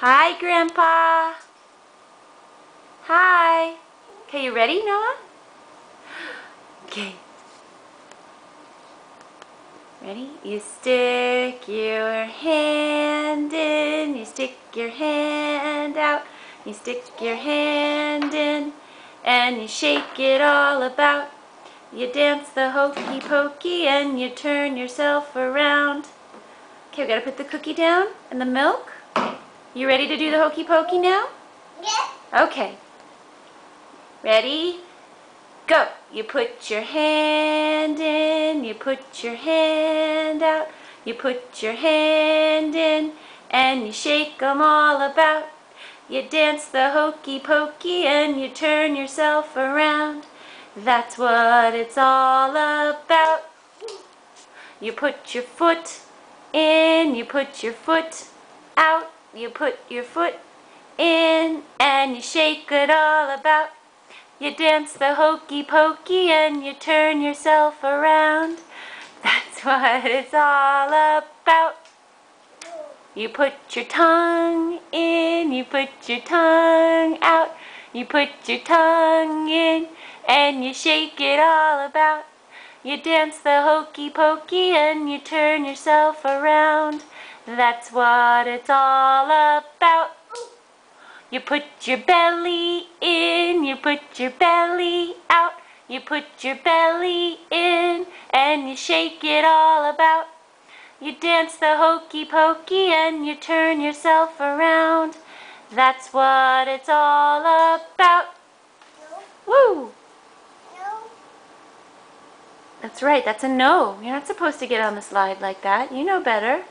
Hi, Grandpa. Hi. Okay, you ready, Noah? Okay. Ready? You stick your hand in, you stick your hand out, you stick your hand in, and you shake it all about. You dance the hokey pokey and you turn yourself around. Okay, we gotta put the cookie down and the milk. You ready to do the hokey pokey now? Yeah. Okay. Ready? Go! You put your hand in, you put your hand out, you put your hand in, and you shake 'em all about. You dance the hokey pokey and you turn yourself around. That's what it's all about. You put your foot in, you put your foot out, you put your foot in, and you shake it all about. You dance the hokey pokey and you turn yourself around. That's what it's all about. You put your tongue in, you put your tongue out, you put your tongue in, and you shake it all about. You dance the hokey pokey and you turn yourself around. That's what it's all about. You put your belly in, you put your belly out, you put your belly in, and you shake it all about. You dance the hokey pokey and you turn yourself around. That's what it's all about. No. Woo! No. That's right, that's a no. You're not supposed to get on the slide like that. You know better.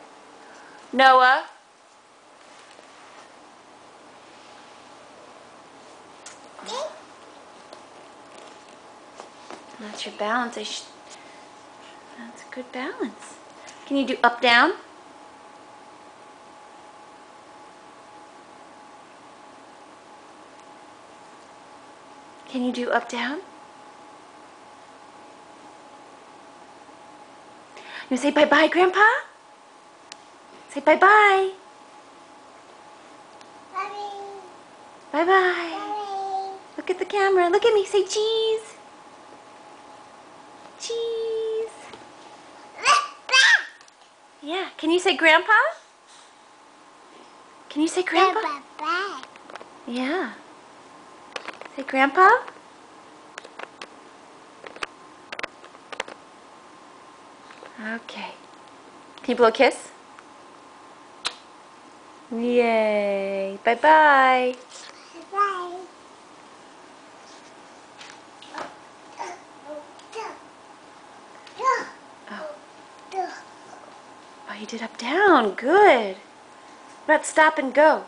Noah. That's your balance. That's a good balance. Can you do up, down? Can you do up, down? You say bye-bye, Grandpa? Say bye-bye. Mommy. Bye-bye. Mommy. Look at the camera. Look at me. Say cheese. Cheese. Yeah. Can you say Grandpa? Can you say Grandpa? Bye. Yeah. Say Grandpa. Okay. Can you blow a kiss? Yay. Bye-bye. Bye. Oh, you did up, down. Good. What about stop and go?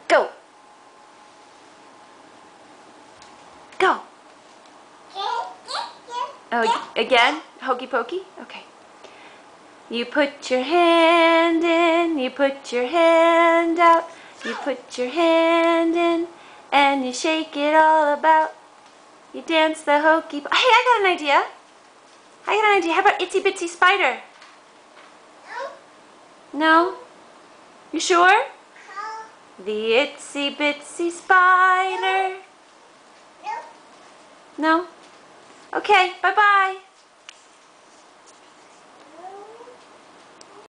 Go. Go. Oh, again? Hokey pokey? Okay. You put your hand in, you put your hand out, you put your hand in, and you shake it all about. You dance the hokey Hey, I got an idea. How about Itsy Bitsy Spider? No? You sure? The Itsy Bitsy Spider. No? Okay, bye-bye.